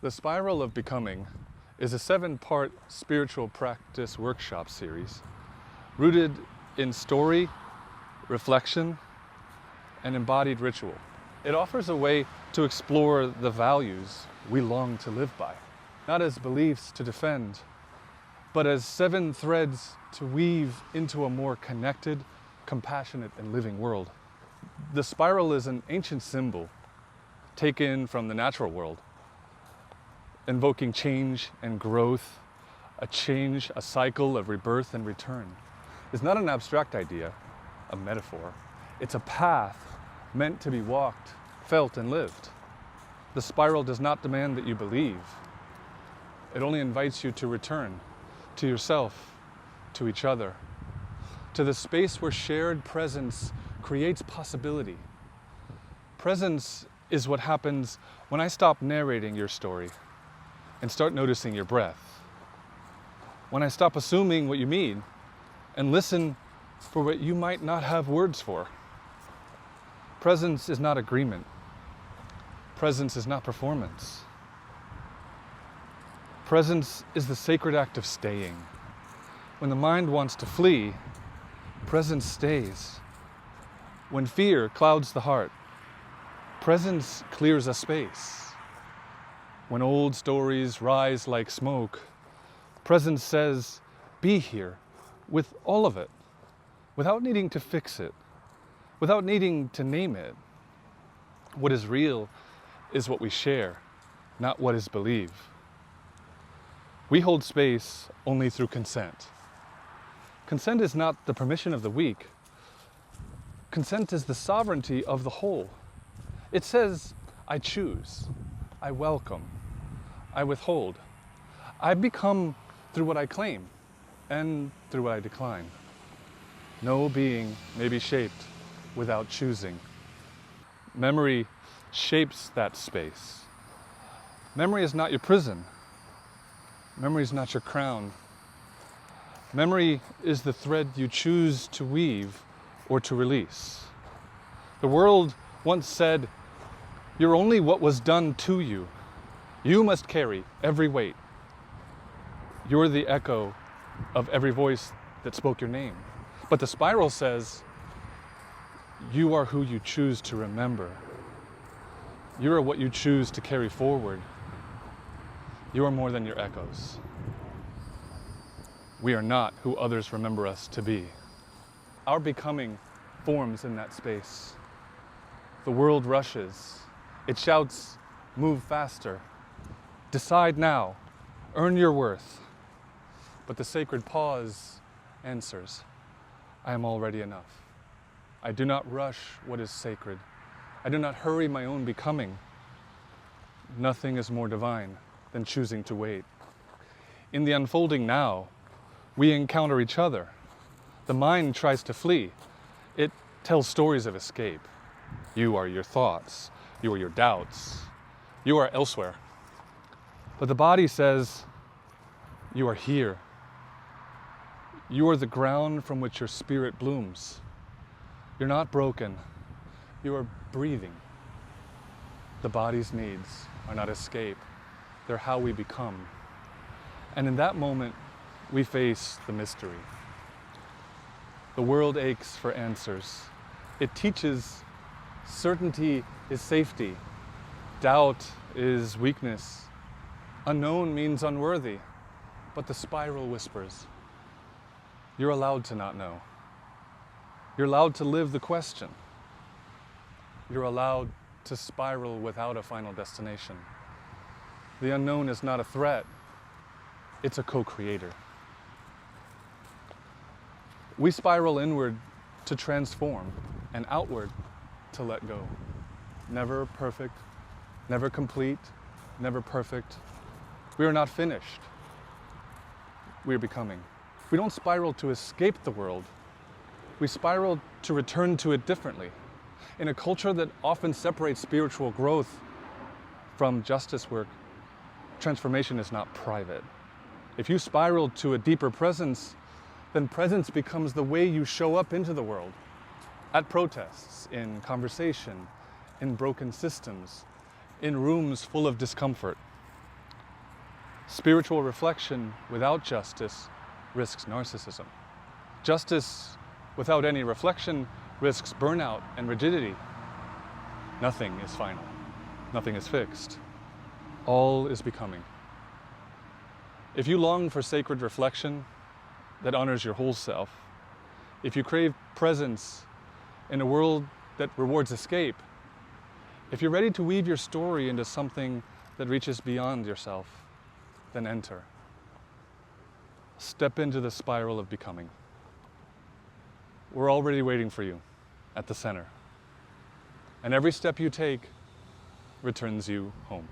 The Spiral of Becoming is a 7-part spiritual practice workshop series rooted in story, reflection, and embodied ritual. It offers a way to explore the values we long to live by, not as beliefs to defend, but as 7 threads to weave into a more connected, compassionate, and living world. The spiral is an ancient symbol taken from the natural world, invoking change and growth, a cycle of rebirth and return. It's not an abstract idea, a metaphor. It's a path meant to be walked, felt, and lived. The spiral does not demand that you believe. It only invites you to return to yourself, to each other, to the space where shared presence creates possibility. Presence is what happens when I stop narrating your story and start noticing your breath. When I stop assuming what you mean and listen for what you might not have words for. Presence is not agreement. Presence is not performance. Presence is the sacred act of staying. When the mind wants to flee, presence stays. When fear clouds the heart, presence clears a space. When old stories rise like smoke, presence says, be here with all of it, without needing to fix it, without needing to name it. What is real is what we share, not what is believed. We hold space only through consent. Consent is not the permission of the weak. Consent is the sovereignty of the whole. It says, I choose, I welcome, I withhold. I become through what I claim and through what I decline. No being may be shaped without choosing. Memory shapes that space. Memory is not your prison. Memory is not your crown. Memory is the thread you choose to weave or to release. The world once said, you're only what was done to you. You must carry every weight. You're the echo of every voice that spoke your name. But the spiral says, you are who you choose to remember. You are what you choose to carry forward. You are more than your echoes. We are not who others remember us to be. Our becoming forms in that space. The world rushes. It shouts, move faster. Decide now. Earn your worth. But the sacred pause answers, I am already enough. I do not rush what is sacred. I do not hurry my own becoming. Nothing is more divine than choosing to wait. In the unfolding now, we encounter each other. The mind tries to flee. It tells stories of escape. You are your thoughts. You are your doubts. You are elsewhere. But the body says, you are here. You are the ground from which your spirit blooms. You're not broken. You are breathing. The body's needs are not escape. They're how we become. And in that moment, we face the mystery. The world aches for answers. It teaches certainty is safety. Doubt is weakness. Unknown means unworthy. But the spiral whispers, you're allowed to not know. You're allowed to live the question. You're allowed to spiral without a final destination. The unknown is not a threat. It's a co-creator. We spiral inward to transform and outward to let go. Never perfect, never complete, never perfect. We are not finished. We are becoming. We don't spiral to escape the world. We spiral to return to it differently. In a culture that often separates spiritual growth from justice work, transformation is not private. If you spiral to a deeper presence, then presence becomes the way you show up into the world. At protests, in conversation, in broken systems, in rooms full of discomfort. Spiritual reflection without justice risks narcissism. Justice without any reflection risks burnout and rigidity. Nothing is final. Nothing is fixed. All is becoming. If you long for sacred reflection that honors your whole self, if you crave presence in a world that rewards escape, if you're ready to weave your story into something that reaches beyond yourself, then enter. Step into the spiral of becoming. We're already waiting for you at the center. And every step you take returns you home.